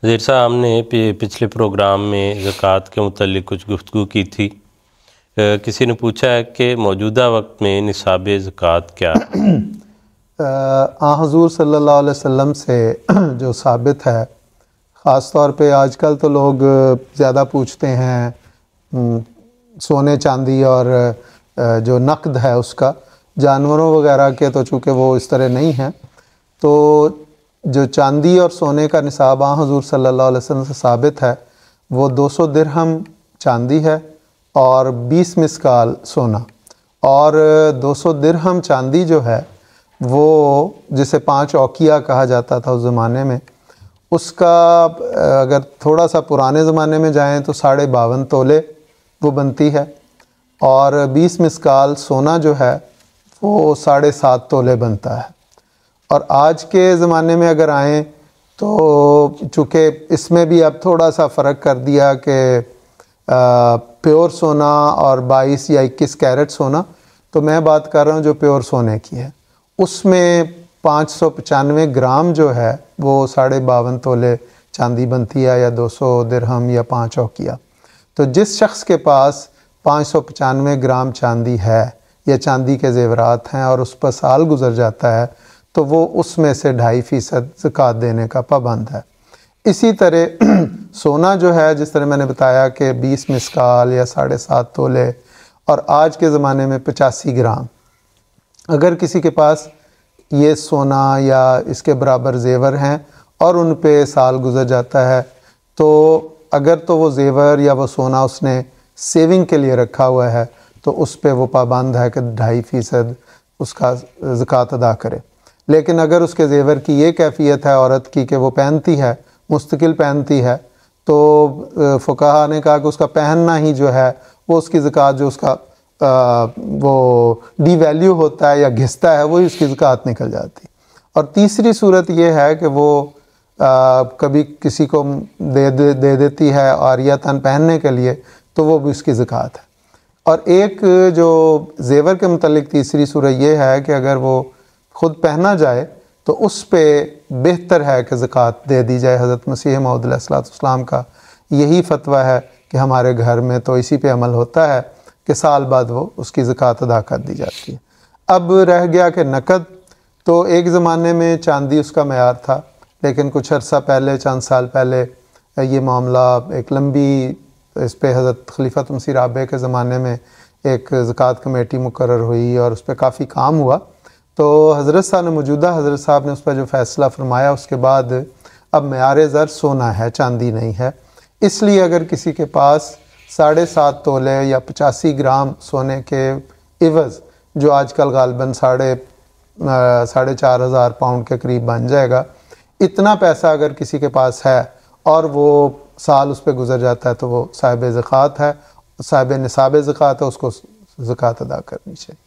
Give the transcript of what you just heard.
زیر صاحب ہم نے پچھلے پروگرام میں زکوٰۃ کے متعلق کچھ گفتگو کی تھی۔ کسی نے پوچھا ہے کہ موجودہ وقت میں نصاب زکوٰۃ کیا ہے؟ حضور صلی اللہ علیہ وسلم سے جو ثابت ہے، خاص طور پہ آج کل تو لوگ زیادہ پوچھتے ہیں سونے چاندی اور جو نقد ہے اس کا، جانوروں وغیرہ کے تو چونکہ وہ اس طرح نہیں ہیں، تو جو چاندی اور سونے کا نصاب حضور صلی اللہ علیہ وسلم سے ثابت ہے وہ 200 درہم چاندی ہے اور 20 مسکال سونا، اور 200 درہم چاندی جو ہے وہ جسے 5 اوقیہ کہا جاتا تھا اس زمانے میں، اس کا اگر تھوڑا سا پرانے زمانے میں جائیں تو 52.5 تولے وہ بنتی ہے، اور 20 مسکال سونا جو ہے وہ 7.5 تولے بنتا ہے۔ اور آج کے زمانے میں اگر آئیں تو چونکہ اس میں بھی اب تھوڑا سا فرق کر دیا کہ پیور سونا اور 22 یا 21 کیرٹ سونا، تو میں بات کر رہا ہوں جو پیور سونے کی ہے، اس میں 595 گرام جو ہے وہ 52.5 تولے چاندی بنتی ہے، یا 200 درہم یا 5 اوقیہ۔ تو جس شخص کے پاس 595 گرام چاندی ہے یا چاندی کے زیورات ہیں اور اس پر سال گزر جاتا ہے تو وہ اس میں سے 2.5% زکوٰۃ دینے کا پابند ہے۔ اسی طرح سونا جو ہے، جس طرح میں نے بتایا کہ 20 مسکال یا 7.5 تولے، اور آج کے زمانے میں 85 گرام، اگر کسی کے پاس یہ سونا یا اس کے برابر زیور ہیں اور ان پہ سال گزر جاتا ہے، تو اگر تو وہ زیور یا وہ سونا اس نے سیونگ کے لیے رکھا ہوا ہے تو اس پہ وہ پابند ہے کہ 2.5% اس کا زکوٰۃ ادا کرے۔ لیکن اگر اس کے زیور کی یہ کیفیت ہے عورت کی کہ وہ پہنتی ہے، مستقل پہنتی ہے، تو فقہا نے کہا کہ اس کا پہننا ہی جو ہے وہ اس کی زکوٰۃ، جو اس کا وہ ڈی ویلیو ہوتا ہے یا گھستا ہے، وہی اس کی زکوٰۃ نکل جاتی۔ اور تیسری صورت یہ ہے کہ وہ کبھی کسی کو دے دیتی ہے عاریتاً پہننے کے لیے، تو وہ بھی اس کی زکوٰۃ ہے۔ اور ایک جو زیور کے متعلق تیسری صورت یہ ہے کہ اگر وہ خود پہنا جائے تو اس پہ بہتر ہے کہ زکوٰۃ دے دی جائے۔ حضرت مسیح موعود علیہ السلام کا یہی فتویٰ ہے کہ ہمارے گھر میں تو اسی پہ عمل ہوتا ہے کہ سال بعد وہ اس کی زکوٰۃ ادا کر دی جاتی ہے۔ اب رہ گیا کہ نقد، تو ایک زمانے میں چاندی اس کا معیار تھا، لیکن کچھ عرصہ پہلے، چند سال پہلے، یہ معاملہ ایک لمبی، اس پہ حضرت خلیفۃ مسیح رابع کے زمانے میں ایک زکوٰۃ کمیٹی مقرر ہوئی اور اس پہ کافی کام ہوا، تو حضرت صاحب نے، موجودہ حضرت صاحب نے اس پہ جو فیصلہ فرمایا، اس کے بعد اب معیار زر سونا ہے، چاندی نہیں ہے۔ اس لیے اگر کسی کے پاس 7.5 تولے یا 85 گرام سونے کے عوض، جو آج کل غالباً 4,500 پاؤنڈ کے قریب بن جائے گا، اتنا پیسہ اگر کسی کے پاس ہے اور وہ سال اس پہ گزر جاتا ہے تو وہ صاحب زکوٰۃ ہے، صاحب نصاب زکوٰۃ ہے، اس کو زکوٰۃ ادا کرنی چاہیے۔